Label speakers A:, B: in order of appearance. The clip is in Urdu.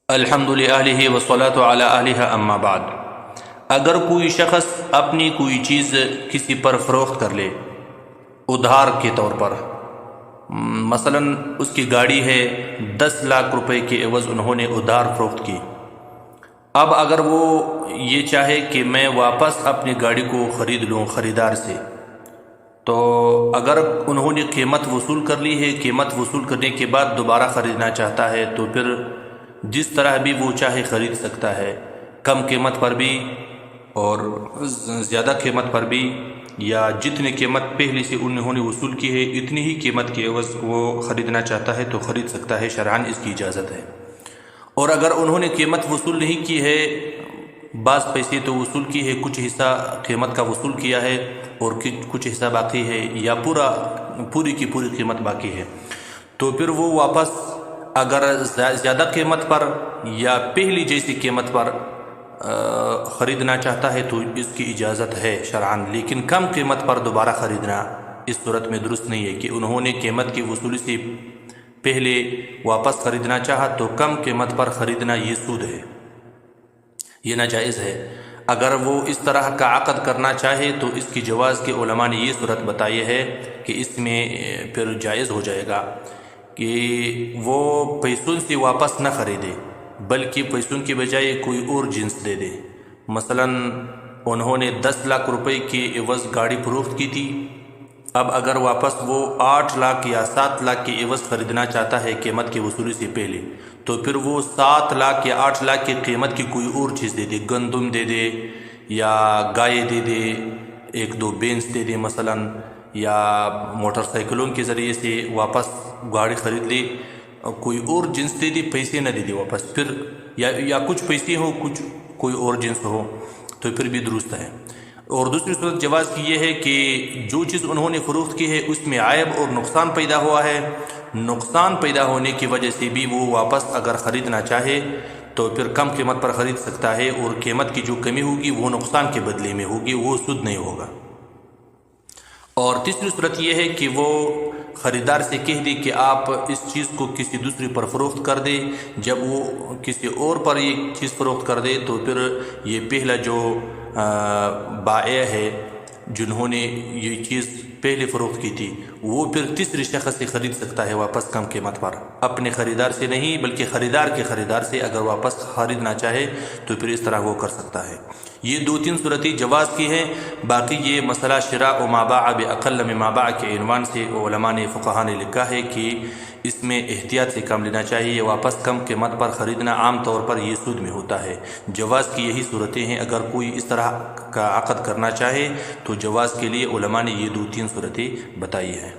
A: الحمد للہ والصلاۃ علی اہلہ اما بعد۔ اگر کوئی شخص اپنی کوئی چیز کسی پر فروخت کر لے ادھار کے طور پر، مثلا اس کی گاڑی ہے 10 لاکھ روپے کے عوض انہوں نے ادھار فروخت کی، اب اگر وہ یہ چاہے کہ میں واپس اپنی گاڑی کو خرید لوں خریدار سے، تو اگر انہوں نے قیمت وصول کر لی ہے، قیمت وصول کرنے کے بعد دوبارہ خریدنا چاہتا ہے تو پھر جس طرح بھی وہ چاہے خرید سکتا ہے، کم قیمت پر بھی اور زیادہ قیمت پر بھی، یا جتنی قیمت پہلے سے انہوں نے وصول کی ہے اتنی ہی قیمت کے عوض وہ خریدنا چاہتا ہے تو خرید سکتا ہے، شرعاً اس کی اجازت ہے۔ اور اگر انہوں نے قیمت وصول نہیں کی ہے، بعض پیسے تو وصول کی ہے، کچھ حصہ قیمت کا وصول کیا ہے اور کچھ حصہ باقی ہے، یا پوری کی پوری قیمت باقی ہے، تو پھر وہ واپس اگر زیادہ قیمت پر یا پہلی جیسی قیمت پر خریدنا چاہتا ہے تو اس کی اجازت ہے شرعاً، لیکن کم قیمت پر دوبارہ خریدنا اس صورت میں درست نہیں ہے کہ انہوں نے قیمت کی وصولی سے پہلے واپس خریدنا چاہا تو کم قیمت پر خریدنا یہ سود ہے، یہ ناجائز ہے۔ اگر وہ اس طرح کا عقد کرنا چاہے تو اس کی جواز کے علماء نے یہ صورت بتائی ہے کہ اس میں پھر جائز ہو جائے گا کہ وہ پیسوں سے واپس نہ خریدے، بلکہ پیسوں کے بجائے کوئی اور جنس دے دے۔ مثلا انہوں نے 10 لاکھ روپے کی عوض گاڑی فروخت کی تھی، اب اگر واپس وہ 8 لاکھ یا 7 لاکھ کی عوض خریدنا چاہتا ہے قیمت کی وصولی سے پہلے، تو پھر وہ 7 لاکھ یا 8 لاکھ کی قیمت کی کوئی اور چیز دے دے، گندم دے دے یا گائے دے دے، 1-2 بینس دے دے مثلا، یا موٹر سائیکلوں کے ذریعے سے واپس گاڑی خرید لے، کوئی اور جنس دے دے، پیسے نہ دے دے واپس، پھر یا کچھ پیسے ہو کچھ کوئی اور جنس ہو تو پھر بھی درست ہے۔ اور دوسری صورت جواز کی یہ ہے کہ جو چیز انہوں نے فروخت کی ہے اس میں عیب اور نقصان پیدا ہوا ہے، نقصان پیدا ہونے کی وجہ سے بھی وہ واپس اگر خریدنا چاہے تو پھر کم قیمت پر خرید سکتا ہے، اور قیمت کی جو کمی ہوگی وہ نقصان کے بدلے میں ہوگی، وہ سود نہیں ہوگا۔ اور تیسری صورت یہ ہے کہ وہ خریدار سے کہہ دے کہ آپ اس چیز کو کسی دوسری پر فروخت کر دے، جب وہ کسی اور پر یہ چیز فروخت کر دے تو پھر یہ پہلا جو بائع ہے جنہوں نے یہ چیز پہلے فروخت کی تھی، وہ پھر تیسری شخص سے خرید سکتا ہے واپس کم قیمت پر، اپنے خریدار سے نہیں بلکہ خریدار کے خریدار سے اگر واپس خریدنا چاہے تو پھر اس طرح وہ کر سکتا ہے۔ یہ 2-3 صورتیں جواز کی ہیں، باقی یہ مسئلہ شراء و ما باع باقل من ما باع کے عنوان سے علماء نے فقہاء نے لکھا ہے کہ اس میں احتیاط سے کام لینا چاہیے، واپس کم قیمت پر خریدنا عام طور پر یہ سود میں ہوتا ہے۔ جواز کی یہی صورتیں ہیں، اگر کوئی اس طرح کا عقد کرنا چاہے تو جواز کے لیے علماء نے یہ 2-3 صورتیں بتائی ہیں۔